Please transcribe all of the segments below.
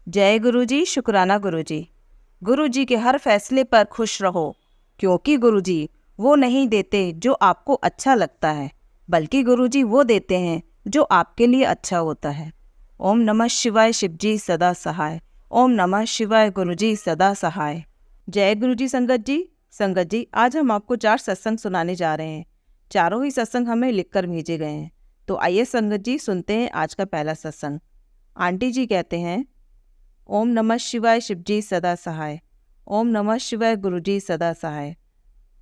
जय गुरु जी, शुक्राना गुरु जी। गुरु जी के हर फैसले पर खुश रहो, क्योंकि गुरु जी वो नहीं देते जो आपको अच्छा लगता है, बल्कि गुरु जी वो देते हैं जो आपके लिए अच्छा होता है। ओम नमः शिवाय, शिव जी सदा सहाय। ओम नमः शिवाय, गुरु जी सदा सहाय। जय गुरु जी। संगत जी, आज हम आपको 4 सत्संग सुनाने जा रहे हैं। चारों ही सत्संग हमें लिखकर भेजे गए हैं। तो आइए संगत जी, सुनते हैं आज का पहला सत्संग। आंटी जी कहते हैं, ओम नमः शिवाय, शिव जी सदा सहाय। ओम नमः शिवाय, गुरु जी सदा सहाय।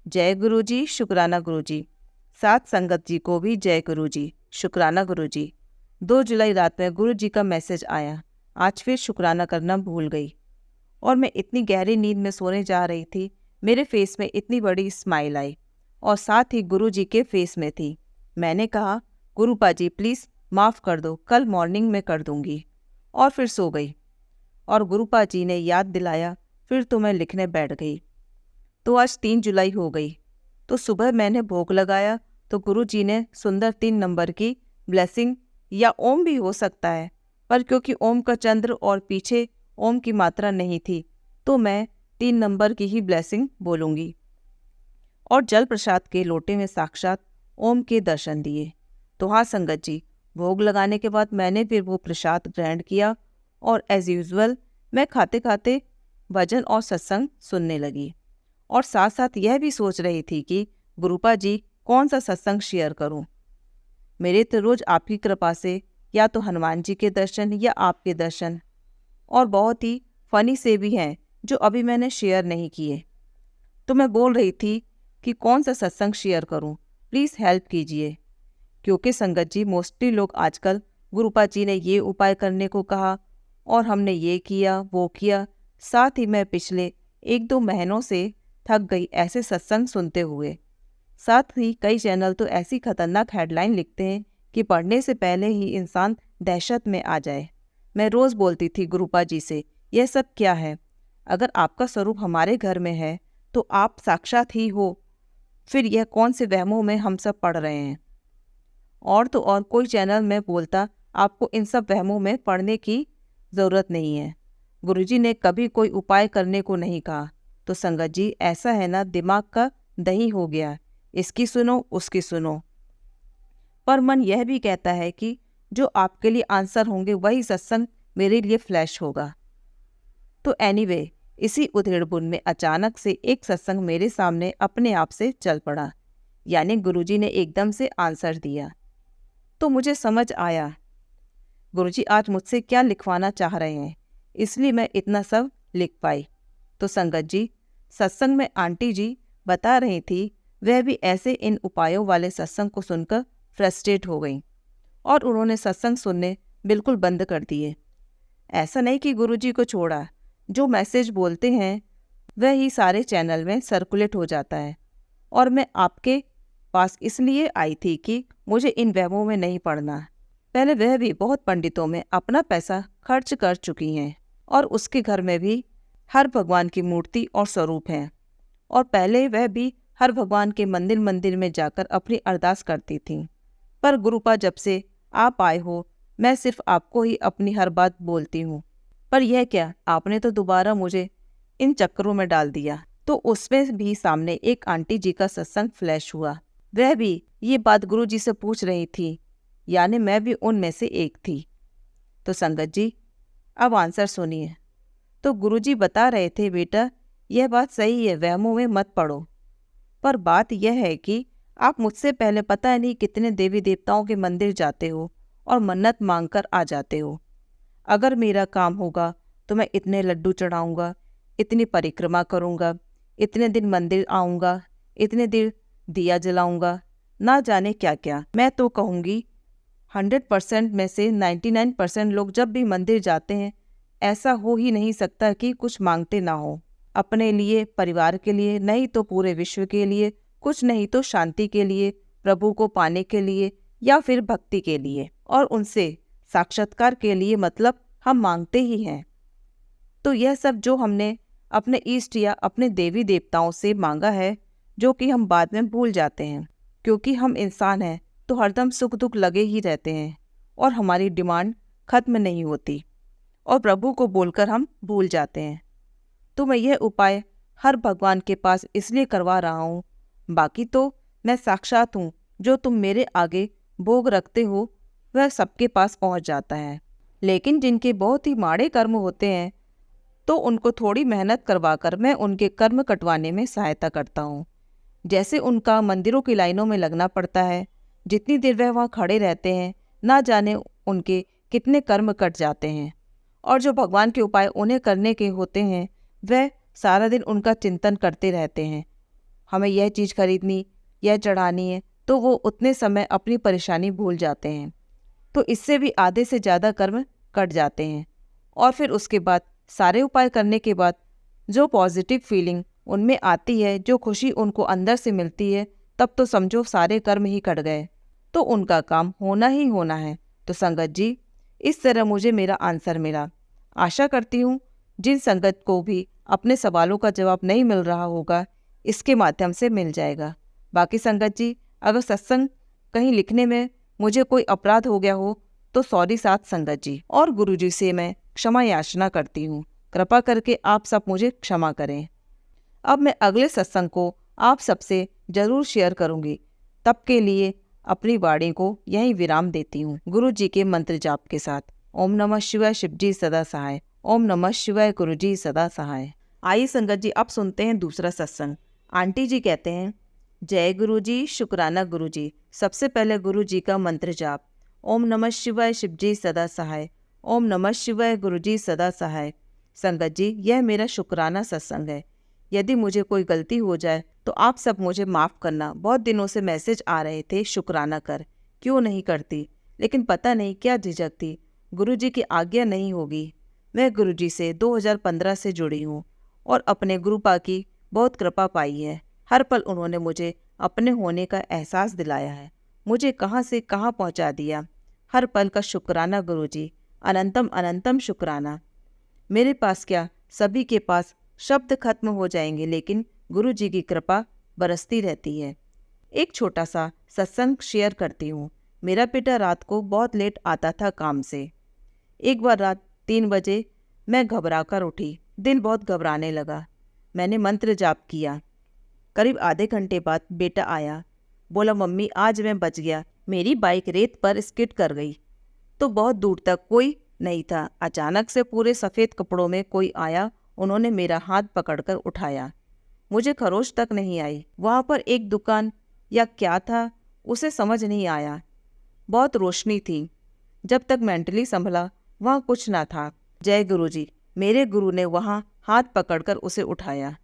जय गुरु जी, शुक्राना गुरु जी। साथ संगत जी को भी जय गुरु जी, शुक्राना गुरु जी। 2 जुलाई रात में गुरु जी का मैसेज आया। आज फिर शुक्राना करना भूल गई और मैं इतनी गहरी नींद में सोने जा रही थी, मेरे फेस में इतनी बड़ी स्माइल आई और साथ ही गुरु जी के फेस में थी। मैंने कहा, गुरु पाजी प्लीज़ माफ़ कर दो, कल मॉर्निंग में कर दूंगी। और फिर सो गई और गुरुपा जी ने याद दिलाया, फिर तो मैं लिखने बैठ गई। तो आज 3 जुलाई हो गई। तो सुबह मैंने भोग लगाया तो गुरु जी ने सुंदर 3 नंबर की ब्लेसिंग, या ओम भी हो सकता है, पर क्योंकि ओम का चंद्र और पीछे ओम की मात्रा नहीं थी तो मैं 3 नंबर की ही ब्लेसिंग बोलूँगी। और जल प्रसाद के लोटे में साक्षात ओम के दर्शन दिए। तो हाँ संगत जी, भोग लगाने के बाद मैंने फिर वो प्रसाद ग्रहण किया और एज़ यूजुअल मैं खाते खाते भजन और सत्संग सुनने लगी। और साथ साथ यह भी सोच रही थी कि गुरुपा जी कौन सा सत्संग शेयर करूं। मेरे तो रोज़ आपकी कृपा से या तो हनुमान जी के दर्शन या आपके दर्शन, और बहुत ही फनी से भी हैं जो अभी मैंने शेयर नहीं किए। तो मैं बोल रही थी कि कौन सा सत्संग शेयर करूं, प्लीज़ हेल्प कीजिए। क्योंकि संगत जी मोस्टली लोग आजकल गुरुपा जी ने ये उपाय करने को कहा और हमने ये किया वो किया। साथ ही मैं पिछले 1-2 महीनों से थक गई ऐसे सत्संग सुनते हुए। साथ ही कई चैनल तो ऐसी खतरनाक हेडलाइन लिखते हैं कि पढ़ने से पहले ही इंसान दहशत में आ जाए। मैं रोज़ बोलती थी गुरुपा जी से, यह सब क्या है? अगर आपका स्वरूप हमारे घर में है तो आप साक्षात ही हो, फिर यह कौन से वहमों में हम सब पढ़ रहे हैं? और तो और कोई चैनल में बोलता आपको इन सब वहमों में पढ़ने की ज़रूरत नहीं है। गुरुजी ने कभी कोई उपाय करने को नहीं कहा। तो संगत जी, ऐसा है ना, दिमाग का दही हो गया, इसकी सुनो उसकी सुनो। पर मन यह भी कहता है कि जो आपके लिए आंसर होंगे वही सत्संग मेरे लिए फ्लैश होगा। तो एनीवे, इसी उधेड़-बुन में अचानक से एक सत्संग मेरे सामने अपने आप से चल पड़ा, यानी गुरुजी ने एकदम से आंसर दिया। तो मुझे समझ आया गुरुजी आज मुझसे क्या लिखवाना चाह रहे हैं, इसलिए मैं इतना सब लिख पाई। तो संगत जी, सत्संग में आंटी जी बता रही थी, वह भी ऐसे इन उपायों वाले सत्संग को सुनकर फ्रस्ट्रेट हो गई और उन्होंने सत्संग सुनने बिल्कुल बंद कर दिए। ऐसा नहीं कि गुरुजी को छोड़ा, जो मैसेज बोलते हैं वह ही सारे चैनल में सर्कुलेट हो जाता है। और मैं आपके पास इसलिए आई थी कि मुझे इन वहमों में नहीं पड़ना। पहले वह भी बहुत पंडितों में अपना पैसा खर्च कर चुकी हैं और उसके घर में भी हर भगवान की मूर्ति और स्वरूप हैं, और पहले वह भी हर भगवान के मंदिर मंदिर में जाकर अपनी अरदास करती थी। पर गुरुपा जब से आप आए हो, मैं सिर्फ आपको ही अपनी हर बात बोलती हूँ। पर यह क्या, आपने तो दोबारा मुझे इन चक्करों में डाल दिया। तो उसमें भी सामने एक आंटी जी का सत्संग फ्लैश हुआ। वह भी ये बात गुरु जी से पूछ रही थी, यानी मैं भी उनमें से एक थी। तो संगत जी, अब आंसर सुनिए। तो गुरुजी बता रहे थे, बेटा यह बात सही है, वहमों में मत पड़ो। पर बात यह है कि आप मुझसे पहले पता नहीं कितने देवी देवताओं के मंदिर जाते हो और मन्नत मांगकर आ जाते हो। अगर मेरा काम होगा तो मैं इतने लड्डू चढ़ाऊंगा, इतनी परिक्रमा करूंगा, इतने दिन मंदिर आऊंगा, इतने दिन दिया जलाऊंगा, ना जाने क्या क्या। मैं तो कहूँगी 100% में से 99% लोग जब भी मंदिर जाते हैं, ऐसा हो ही नहीं सकता कि कुछ मांगते ना हो। अपने लिए, परिवार के लिए, नहीं तो पूरे विश्व के लिए, कुछ नहीं तो शांति के लिए, प्रभु को पाने के लिए, या फिर भक्ति के लिए और उनसे साक्षात्कार के लिए, मतलब हम मांगते ही हैं। तो यह सब जो हमने अपने इष्ट या अपने देवी देवताओं से मांगा है, जो कि हम बाद में भूल जाते हैं, क्योंकि हम इंसान हैं तो हरदम सुख दुख लगे ही रहते हैं और हमारी डिमांड खत्म नहीं होती। और प्रभु को बोलकर हम भूल जाते हैं। तो मैं यह उपाय हर भगवान के पास इसलिए करवा रहा हूँ, बाकी तो मैं साक्षात हूँ। जो तुम मेरे आगे भोग रखते हो वह सबके पास पहुँच जाता है। लेकिन जिनके बहुत ही माड़े कर्म होते हैं तो उनको थोड़ी मेहनत करवाकर मैं उनके कर्म कटवाने में सहायता करता हूँ। जैसे उनका मंदिरों की लाइनों में लगना पड़ता है, जितनी देर वह वहाँ खड़े रहते हैं ना जाने उनके कितने कर्म कट जाते हैं। और जो भगवान के उपाय उन्हें करने के होते हैं वह सारा दिन उनका चिंतन करते रहते हैं, हमें यह चीज़ खरीदनी, यह चढ़ानी है, तो वो उतने समय अपनी परेशानी भूल जाते हैं। तो इससे भी आधे से ज़्यादा कर्म कट जाते हैं। और फिर उसके बाद सारे उपाय करने के बाद जो पॉजिटिव फीलिंग उनमें आती है, जो खुशी उनको अंदर से मिलती है, तब तो समझो सारे कर्म ही कट गए, तो उनका काम होना ही होना है। तो संगत जी, इस तरह मुझे मेरा आंसर मिला। आशा करती हूँ जिन संगत को भी अपने सवालों का जवाब नहीं मिल रहा होगा, इसके माध्यम से मिल जाएगा। बाकी संगत जी, अगर सत्संग कहीं लिखने में मुझे कोई अपराध हो गया हो तो सॉरी साथ संगत जी, और गुरु जी से मैं क्षमा याचना करती हूँ। कृपा करके आप सब मुझे क्षमा करें। अब मैं अगले सत्संग को आप सबसे जरूर शेयर करूँगी। तब के लिए अपनी वाणी को यहीं विराम देती हूँ गुरु जी के मंत्र जाप के साथ। ओम नमः शिवाय, शिव जी सदा सहाय। ओम नमः शिवाय, गुरु जी सदा सहाय। आइए संगत जी, अब सुनते हैं दूसरा सत्संग। आंटी जी कहते हैं, जय गुरु जी, शुक्राना गुरु जी। सबसे पहले गुरु जी का मंत्र जाप। ओम नमः शिवाय, शिव जी सदा सहाय। ओम नमः शिवाय, गुरु जी सदा सहाय। संगत जी, यह मेरा शुक्राना सत्संग है। यदि मुझे कोई गलती हो जाए तो आप सब मुझे माफ़ करना। बहुत दिनों से मैसेज आ रहे थे, शुक्राना कर, क्यों नहीं करती, लेकिन पता नहीं क्या झिझक थी। गुरु जी की आज्ञा नहीं होगी। मैं गुरु जी से 2015 से जुड़ी हूँ और अपने गुरुपा की बहुत कृपा पाई है। हर पल उन्होंने मुझे अपने होने का एहसास दिलाया है, मुझे कहाँ से कहाँ पहुँचा दिया। हर पल का शुक्राना गुरु जी, अनंतम अनंतम शुक्राना। मेरे पास क्या, सभी के पास शब्द खत्म हो जाएंगे, लेकिन गुरु जी की कृपा बरसती रहती है। एक छोटा सा सत्संग शेयर करती हूँ। मेरा बेटा रात को बहुत लेट आता था काम से। एक बार रात 3 बजे मैं घबरा कर उठी, दिल बहुत घबराने लगा। मैंने मंत्र जाप किया। करीब आधे घंटे बाद बेटा आया, बोला मम्मी आज मैं बच गया, मेरी बाइक रेत पर स्किड कर गई। तो बहुत दूर तक कोई नहीं था। अचानक से पूरे सफ़ेद कपड़ों में कोई आया, उन्होंने मेरा हाथ पकड़कर उठाया। मुझे खरोच तक नहीं आई। वहाँ पर एक दुकान या क्या था उसे समझ नहीं आया। बहुत रोशनी थी। जब तक मेंटली संभला वहाँ कुछ ना था। जय गुरु जी। मेरे गुरु ने वहाँ हाथ पकड़कर उसे उठाया।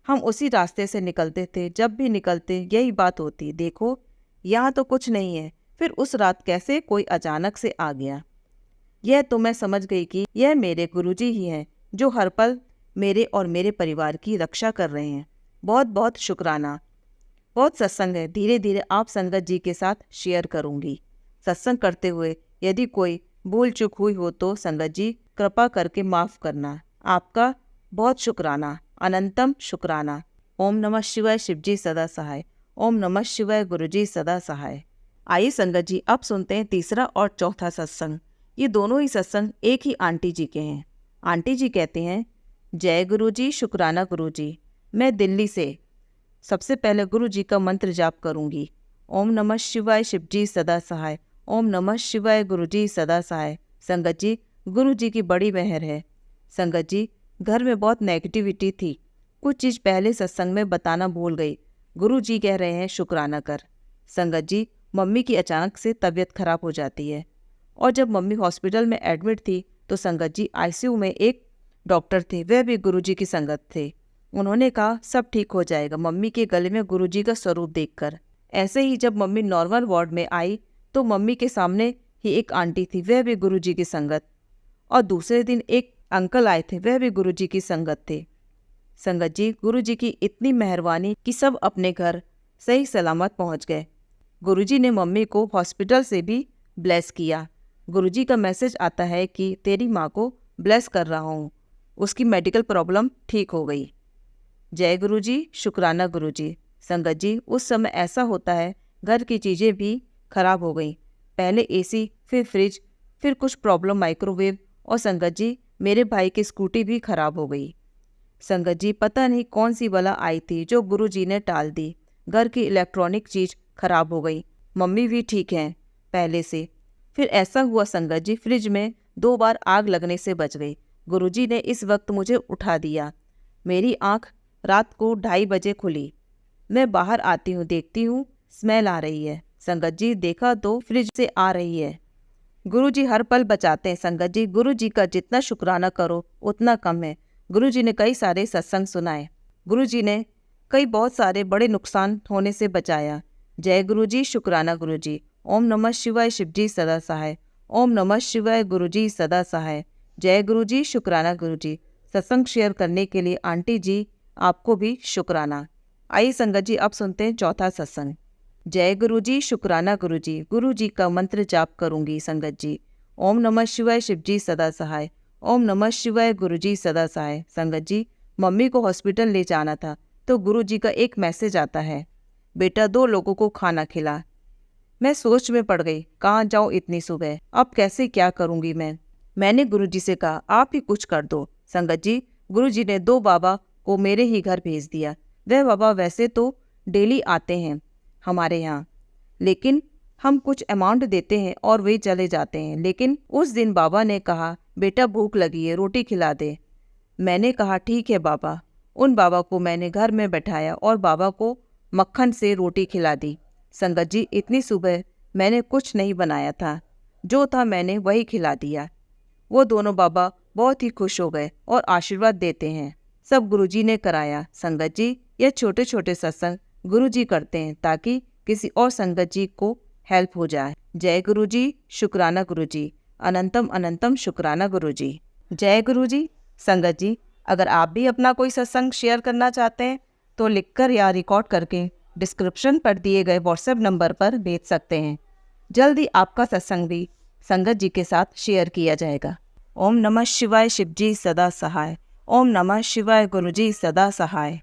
हम उसी रास्ते से निकलते थे, जब भी निकलते यही बात होती, देखो यहाँ तो कुछ नहीं है। फिर उस रात कैसे कोई अचानक से आ गया। यह तो मैं समझ गई कि यह मेरे गुरुजी ही हैं, जो हर पल मेरे और मेरे परिवार की रक्षा कर रहे हैं। बहुत बहुत शुक्राना। बहुत सत्संग है, धीरे धीरे आप संगत जी के साथ शेयर करूंगी। सत्संग करते हुए यदि कोई भूल चूक हुई हो तो संगत जी कृपा करके माफ़ करना। आपका बहुत शुक्राना, अनंतम शुक्राना। ओम नमः शिवाय, शिव जी सदा सहाय। ओम नमः शिवाय, गुरु जी सदा सहाय। आइए संगत जी, अब सुनते हैं तीसरा और चौथा सत्संग। ये दोनों ही सत्संग एक ही आंटी जी के हैं। आंटी जी कहते हैं, जय गुरु जी, शुक्राना गुरु जी। मैं दिल्ली से। सबसे पहले गुरु जी का मंत्र जाप करूंगी। ओम नमः शिवाय, शिव जी सदा सहाय। ओम नमः शिवाय, गुरु जी सदा सहाय। संगत जी, गुरु जी की बड़ी मेहर है। संगत जी, घर में बहुत नेगेटिविटी थी। कुछ चीज़ पहले सत्संग में बताना भूल गई। गुरु जी कह रहे हैं शुक्राना कर। संगत जी, मम्मी की अचानक से तबीयत खराब हो जाती है, और जब मम्मी हॉस्पिटल में एडमिट थी तो संगत जी आईसीयू में एक डॉक्टर थे, वह भी गुरुजी की संगत थे। उन्होंने कहा सब ठीक हो जाएगा, मम्मी के गले में गुरुजी का स्वरूप देखकर। ऐसे ही जब मम्मी नॉर्मल वार्ड में आई तो मम्मी के सामने ही एक आंटी थी, वह भी गुरुजी की संगत, और दूसरे दिन एक अंकल आए थे, वह भी गुरुजी की संगत थे। संगत जी, गुरुजी की इतनी मेहरबानी कि सब अपने घर सही सलामत पहुंच गए। गुरुजी ने मम्मी को हॉस्पिटल से भी ब्लेस किया। गुरुजी का मैसेज आता है कि तेरी माँ को ब्लेस कर रहा हूँ, उसकी मेडिकल प्रॉब्लम ठीक हो गई। जय गुरुजी, शुक्राना गुरुजी। संगत जी, उस समय ऐसा होता है, घर की चीज़ें भी खराब हो गई। पहले एसी, फिर फ्रिज, फिर कुछ प्रॉब्लम माइक्रोवेव, और संगत जी मेरे भाई की स्कूटी भी खराब हो गई। संगत जी, पता नहीं कौन सी बला आई थी जो गुरुजी ने टाल दी। घर की इलेक्ट्रॉनिक चीज़ खराब हो गई। मम्मी भी ठीक हैं पहले से। फिर ऐसा हुआ संगत जी, फ्रिज में 2 बार आग लगने से बच गई। गुरुजी ने इस वक्त मुझे उठा दिया। मेरी आंख रात को 2:30 बजे खुली। मैं बाहर आती हूँ, देखती हूँ स्मेल आ रही है। संगत जी, देखा तो फ्रिज से आ रही है। गुरुजी हर पल बचाते हैं संगत जी। गुरुजी का जितना शुक्राना करो उतना कम है। गुरुजी ने कई सारे सत्संग सुनाए। गुरुजी ने कई बहुत सारे बड़े नुकसान होने से बचाया। जय गुरुजी, शुक्राना गुरुजी। ओम नमः शिवाय, शिवजी सदा सहाय। ओम नमः शिवाय, गुरुजी सदा सहाय। जय गुरुजी, शुक्राना गुरुजी। सत्संग शेयर करने के लिए आंटी जी आपको भी शुक्राना। आइए संगत जी, अब सुनते हैं चौथा सत्संग। जय गुरुजी, शुक्राना गुरुजी। गुरुजी का मंत्र जाप करूंगी संगत जी। ओम नमः शिवाय, शिवजी सदा सहाय। ओम नमः शिवाय, गुरुजी सदा सहाय। संगत जी, मम्मी को हॉस्पिटल ले जाना था तो गुरुजी का एक मैसेज आता है, बेटा 2 लोगों को खाना खिला। मैं सोच में पड़ गई, कहाँ जाऊँ इतनी सुबह, अब कैसे क्या करूँगी मैं। मैंने गुरुजी से कहा, आप ही कुछ कर दो। संगत जी, गुरुजी ने 2 बाबा को मेरे ही घर भेज दिया। वह बाबा वैसे तो डेली आते हैं हमारे यहाँ, लेकिन हम कुछ अमाउंट देते हैं और वे चले जाते हैं। लेकिन उस दिन बाबा ने कहा, बेटा भूख लगी है, रोटी खिला दे। मैंने कहा ठीक है बाबा। उन बाबा को मैंने घर में बैठाया और बाबा को मक्खन से रोटी खिला दी। संगत जी, इतनी सुबह मैंने कुछ नहीं बनाया था, जो था मैंने वही खिला दिया। वो दोनों बाबा बहुत ही खुश हो गए और आशीर्वाद देते हैं। सब गुरुजी ने कराया। संगत जी, यह छोटे छोटे सत्संग गुरुजी करते हैं ताकि किसी और संगत जी को हेल्प हो जाए। जय गुरुजी, शुक्राना गुरुजी। अनंतम अनंतम शुक्राना गुरुजी। जय गुरुजी। संगत जी, अगर आप भी अपना कोई सत्संग शेयर करना चाहते हैं तो लिखकर या रिकॉर्ड करके डिस्क्रिप्शन पर दिए गए व्हाट्सएप नंबर पर भेज सकते हैं। जल्द ही आपका सत्संग भी संगत जी के साथ शेयर किया जाएगा। ओम नमः शिवाय, शिवजी सदा सहाय। ओम नमः शिवाय, गुरुजी सदा सहाय।